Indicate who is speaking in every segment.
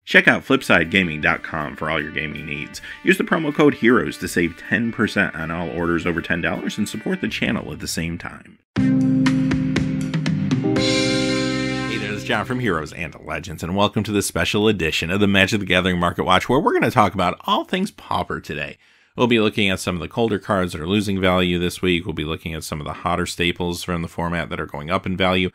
Speaker 1: Check out FlipSideGaming.com for all your gaming needs. Use the promo code HEROES to save 10% on all orders over $10 and support the channel at the same time. Hey there, this is John from Heroes and Legends, and welcome to this special edition of the Magic the Gathering Market Watch, where we're going to talk about all things Pauper today. We'll be looking at some of the colder cards that are losing value this week. We'll be looking at some of the hotter staples from the format that are going up in value.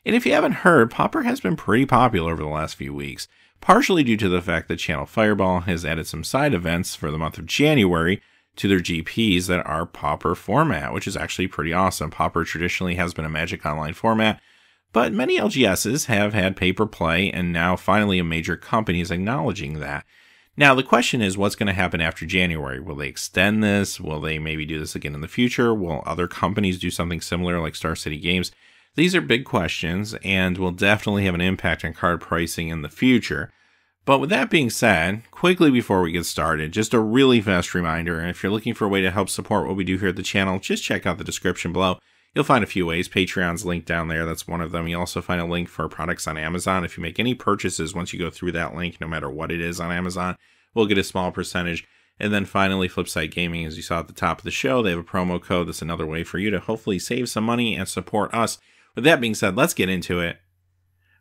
Speaker 1: And if you haven't heard, Pauper has been pretty popular over the last few weeks, partially due to the fact that Channel Fireball has added some side events for the month of January to their GPs that are Pauper Format, which is actually pretty awesome. Pauper traditionally has been a Magic Online format, but many LGSs have had paper play, and now finally a major company is acknowledging that. Now, the question is, what's going to happen after January? Will they extend this? Will they maybe do this again in the future? Will other companies do something similar like Star City Games? These are big questions and will definitely have an impact on card pricing in the future. But with that being said, quickly before we get started, just a really fast reminder, if you're looking for a way to help support what we do here at the channel, just check out the description below. You'll find a few ways. Patreon's linked down there. That's one of them. You'll also find a link for products on Amazon. If you make any purchases, once you go through that link, no matter what it is on Amazon, we'll get a small percentage. And then finally, FlipSide Gaming, as you saw at the top of the show, they have a promo code. That's another way for you to hopefully save some money and support us. With that being said, let's get into it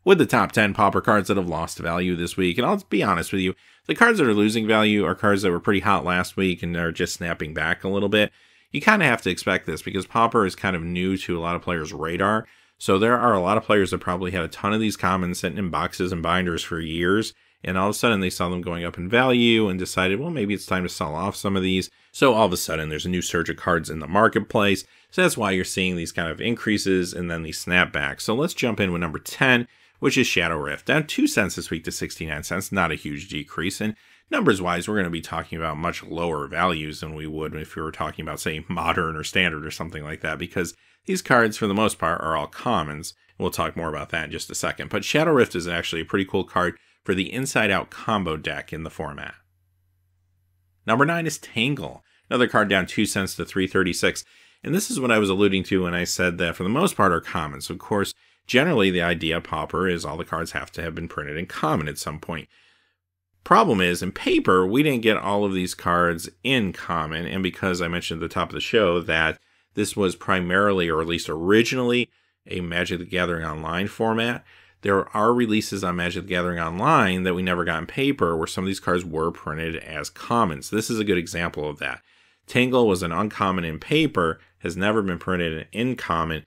Speaker 1: with the top 10 Pauper cards that have lost value this week. And I'll be honest with you, the cards that are losing value are cards that were pretty hot last week and are just snapping back a little bit. You kind of have to expect this because Pauper is kind of new to a lot of players' radar. So there are a lot of players that probably had a ton of these commons sitting in boxes and binders for years. And all of a sudden they saw them going up in value and decided, well, maybe it's time to sell off some of these. So all of a sudden there's a new surge of cards in the marketplace. So that's why you're seeing these kind of increases and then these snapbacks. So let's jump in with number 10, which is Shadow Rift. Down 2 cents this week to 69 cents. Not a huge decrease. And numbers wise, we're going to be talking about much lower values than we would if we were talking about, say, Modern or Standard or something like that, because these cards, for the most part, are all commons. We'll talk more about that in just a second. But Shadow Rift is actually a pretty cool card for the Inside Out combo deck in the format. Number 9 is Tangle. Another card down 2 cents to 336. And this is what I was alluding to when I said that for the most part are common. So of course, generally the idea of Pauper is all the cards have to have been printed in common at some point. Problem is, in paper, we didn't get all of these cards in common. And because I mentioned at the top of the show that this was primarily, or at least originally, a Magic the Gathering Online format, there are releases on Magic the Gathering Online that we never got in paper where some of these cards were printed as commons. This is a good example of that. Tangle was an uncommon in paper, has never been printed in common,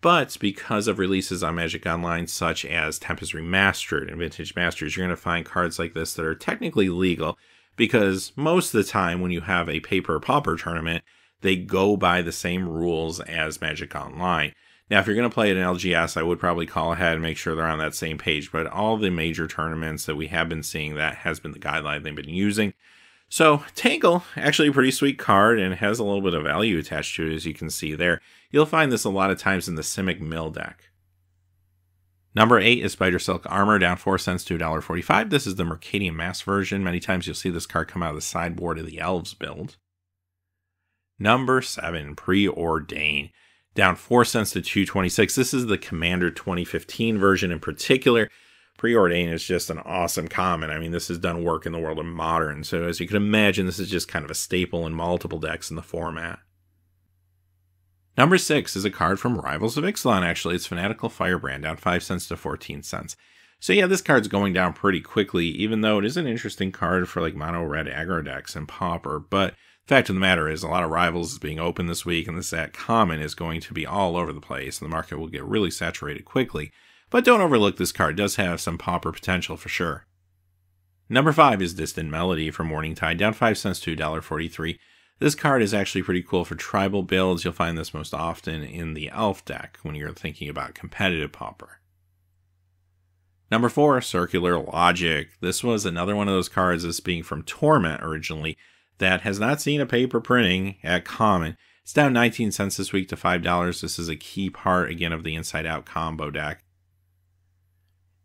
Speaker 1: but because of releases on Magic Online such as Tempest Remastered and Vintage Masters, you're going to find cards like this that are technically legal because most of the time when you have a paper Pauper tournament, they go by the same rules as Magic Online. Now, if you're going to play at an LGS, I would probably call ahead and make sure they're on that same page, but all the major tournaments that we have been seeing, that has been the guideline they've been using. So Tangle, actually a pretty sweet card and has a little bit of value attached to it, as you can see there. You'll find this a lot of times in the Simic Mill deck. Number 8 is Spider Silk Armor, down 4 cents to $1.45. This is the Mercadian Mass version. Many times you'll see this card come out of the sideboard of the Elves build. Number 7, Preordain, down 4 cents to $2.26. This is the Commander 2015 version in particular. Preordain is just an awesome common. I mean, this has done work in the world of Modern. So as you can imagine, this is just kind of a staple in multiple decks in the format. Number 6 is a card from Rivals of Ixalan, actually. It's Fanatical Firebrand, down 5 cents to 14 cents. So yeah, this card's going down pretty quickly, even though it is an interesting card for like mono red aggro decks and Pauper. But the fact of the matter is a lot of Rivals is being open this week, and this common is going to be all over the place, and the market will get really saturated quickly. But don't overlook this card. It does have some Pauper potential for sure. Number 5 is Distant Melody from Morningtide, down 5 cents to $1.43. This card is actually pretty cool for tribal builds. You'll find this most often in the Elf deck when you're thinking about competitive Pauper. Number 4, Circular Logic. This was another one of those cards that's being from Torment originally that has not seen a paper printing at common. It's down 19 cents this week to $5. This is a key part, again, of the Inside Out combo deck.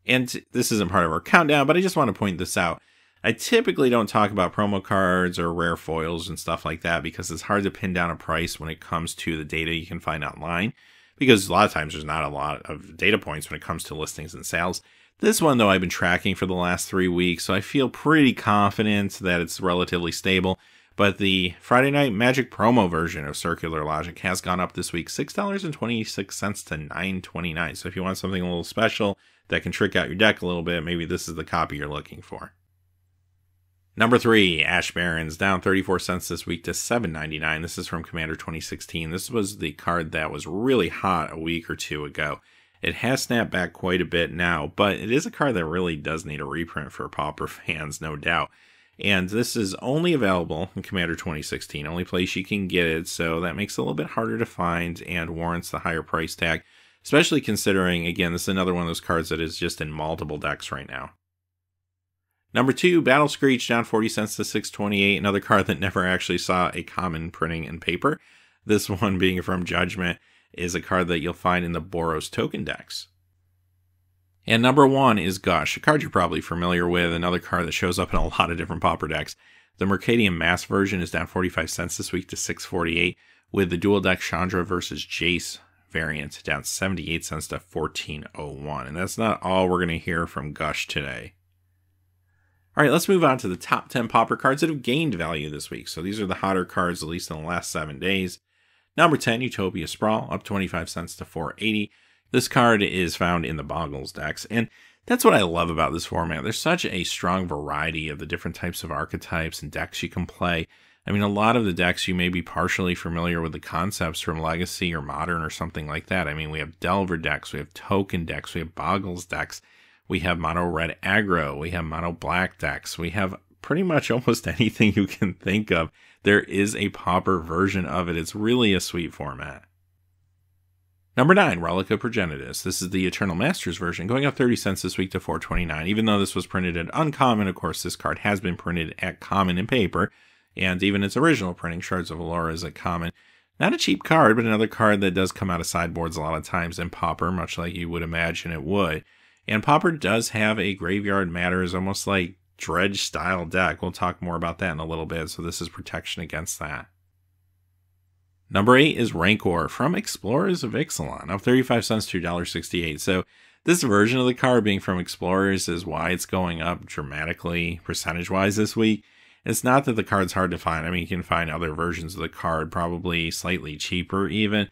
Speaker 1: And this isn't part of our countdown, but I just want to point this out. I typically don't talk about promo cards or rare foils and stuff like that because it's hard to pin down a price when it comes to the data you can find online, because a lot of times there's not a lot of data points when it comes to listings and sales. This one, though, I've been tracking for the last 3 weeks, so I feel pretty confident that it's relatively stable. But the Friday Night Magic promo version of Circular Logic has gone up this week, $6.26 to $9.29. So if you want something a little special that can trick out your deck a little bit, maybe this is the copy you're looking for. Number 3, Ash Barons, down 34 cents this week to $7.99. This is from Commander 2016. This was the card that was really hot a week or two ago. It has snapped back quite a bit now, but it is a card that really does need a reprint for Pauper fans, no doubt. And this is only available in Commander 2016, only place you can get it, so that makes it a little bit harder to find and warrants the higher price tag, especially considering, again, this is another one of those cards that is just in multiple decks right now. Number 2, Battle Screech, down 40 cents to $6.28, another card that never actually saw a common printing in paper. This one being from Judgment is a card that you'll find in the Boros token decks. And number 1 is Gush, a card you're probably familiar with, another card that shows up in a lot of different Pauper decks. The Mercadian Mass version is down 45 cents this week to $6.48, with the dual deck Chandra versus Jace variant down 78 cents to $14.01. And that's not all we're going to hear from Gush today. All right, let's move on to the top 10 Pauper cards that have gained value this week. So these are the hotter cards, at least in the last 7 days. Number 10, Utopia Sprawl, up 25 cents to $4.80. This card is found in the Boggles decks, and that's what I love about this format. There's such a strong variety of the different types of archetypes and decks you can play. I mean, a lot of the decks you may be partially familiar with the concepts from Legacy or Modern or something like that. I mean, we have Delver decks, we have Token decks, we have Boggles decks, we have Mono Red Aggro, we have Mono Black decks, we have pretty much almost anything you can think of. There is a Pauper version of it. It's really a sweet format. Number 9, Relic of Progenitus. This is the Eternal Masters version, going up 30 cents this week to $4.29. Even though this was printed at Uncommon, of course, this card has been printed at Common in paper, and even its original printing, Shards of Allura, is at Common. Not a cheap card, but another card that does come out of sideboards a lot of times in Pauper, much like you would imagine it would. And Pauper does have a Graveyard Matters, almost like Dredge-style deck. We'll talk more about that in a little bit, so this is protection against that. Number 8 is Rancor from Explorers of Ixalan, up 35 cents to $1.68. So this version of the card being from Explorers is why it's going up dramatically percentage-wise this week. It's not that the card's hard to find. I mean, you can find other versions of the card, probably slightly cheaper even.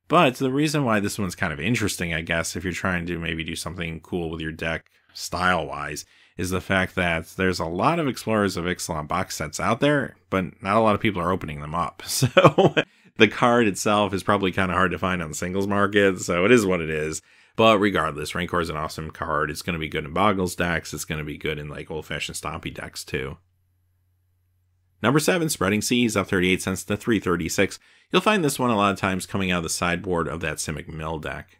Speaker 1: But the reason why this one's kind of interesting, I guess, if you're trying to maybe do something cool with your deck style-wise, is the fact that there's a lot of Explorers of Ixalan box sets out there, but not a lot of people are opening them up. So the card itself is probably kind of hard to find on the singles market, so it is what it is. But regardless, Rancor is an awesome card. It's going to be good in Boggles decks. It's going to be good in like old-fashioned Stompy decks too. Number 7, Spreading Seas, up 38 cents to $3.36. You'll find this one a lot of times coming out of the sideboard of that Simic Mill deck.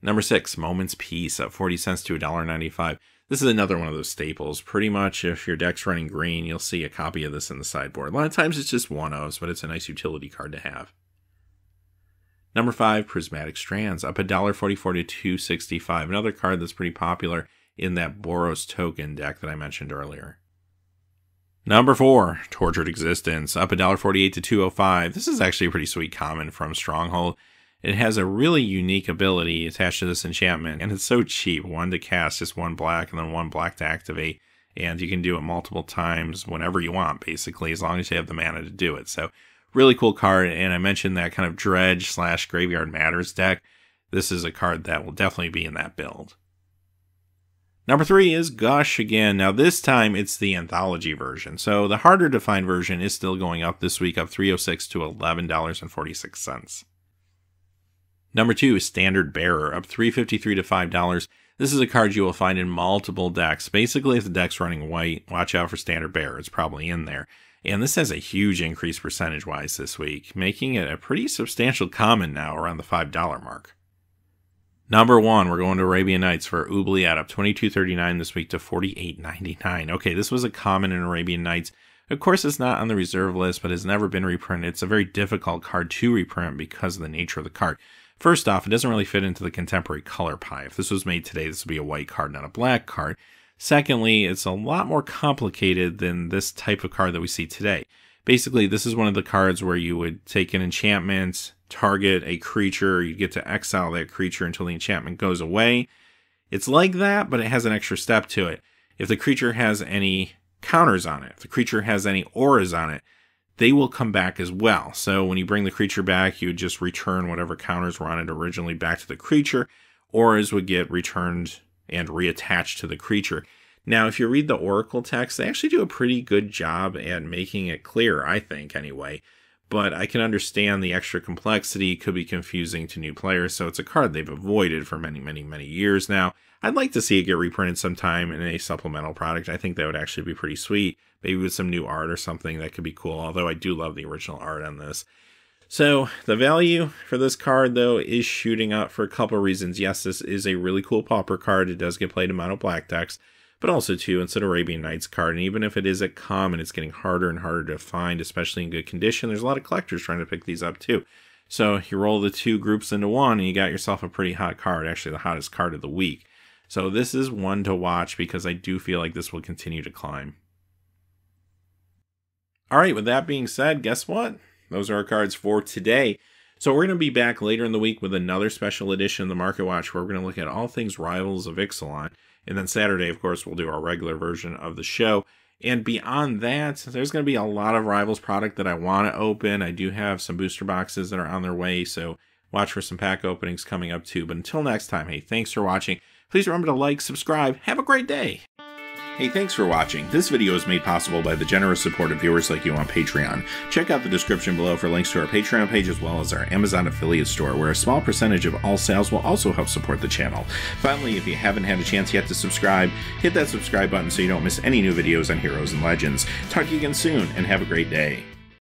Speaker 1: Number 6, Moment's Peace, up 40 cents to $1.95. This is another one of those staples. Pretty much if your deck's running green, you'll see a copy of this in the sideboard. A lot of times it's just one-ofs, but it's a nice utility card to have. Number 5, Prismatic Strands, up $1.44 to $2.65. Another card that's pretty popular in that Boros token deck that I mentioned earlier. Number 4, Tortured Existence, up $1.48 to $2.05. This is actually a pretty sweet common from Stronghold. It has a really unique ability attached to this enchantment, and it's so cheap. 1 to cast, just 1 black, and then 1 black to activate. And you can do it multiple times whenever you want, basically, as long as you have the mana to do it. So, really cool card, and I mentioned that kind of Dredge/Graveyard Matters deck. This is a card that will definitely be in that build. Number 3 is Gush again. Now this time it's the anthology version. So the harder to find version is still going up this week, up $3.06 to $11.46. Number 2 is Standard Bearer, up $3.53 to $5. This is a card you will find in multiple decks. Basically, if the deck's running white, watch out for Standard Bearer. It's probably in there. And this has a huge increase percentage-wise this week, making it a pretty substantial common now around the $5 mark. Number 1, we're going to Arabian Nights for Oubliette, up $22.39 this week to $48.99. Okay, this was a common in Arabian Nights. Of course, it's not on the reserve list, but has never been reprinted. It's a very difficult card to reprint because of the nature of the card. First off, it doesn't really fit into the contemporary color pie. If this was made today, this would be a white card, not a black card. Secondly, it's a lot more complicated than this type of card that we see today. Basically, this is one of the cards where you would take an enchantment, target a creature, you get to exile that creature until the enchantment goes away. It's like that, but it has an extra step to it. If the creature has any counters on it, if the creature has any auras on it, they will come back as well. So when you bring the creature back, you would just return whatever counters were on it originally back to the creature. Auras would get returned and reattached to the creature. Now, if you read the Oracle text, they actually do a pretty good job at making it clear, I think, anyway. But I can understand the extra complexity could be confusing to new players, so it's a card they've avoided for many, many, many years now. I'd like to see it get reprinted sometime in a supplemental product. I think that would actually be pretty sweet. Maybe with some new art or something that could be cool, although I do love the original art on this. So the value for this card, though, is shooting up for a couple of reasons. Yes, this is a really cool Pauper card. It does get played in mono black decks, but also, too, it's an Arabian Nights card. And even if it is a common, it's getting harder and harder to find, especially in good condition. There's a lot of collectors trying to pick these up, too. So you roll the two groups into one, and you got yourself a pretty hot card, actually the hottest card of the week. So this is one to watch because I do feel like this will continue to climb. All right, with that being said, guess what? Those are our cards for today. So we're going to be back later in the week with another special edition of the Market Watch where we're going to look at all things Rivals of Ixalan. And then Saturday, of course, we'll do our regular version of the show. And beyond that, there's going to be a lot of Rivals product that I want to open. I do have some booster boxes that are on their way, so watch for some pack openings coming up too. But until next time, hey, thanks for watching. Please remember to like, subscribe. Have a great day. Hey, thanks for watching. This video is made possible by the generous support of viewers like you on Patreon. Check out the description below for links to our Patreon page as well as our Amazon affiliate store, where a small percentage of all sales will also help support the channel. Finally, if you haven't had a chance yet to subscribe, hit that subscribe button so you don't miss any new videos on Heroes and Legends. Talk to you again soon, and have a great day.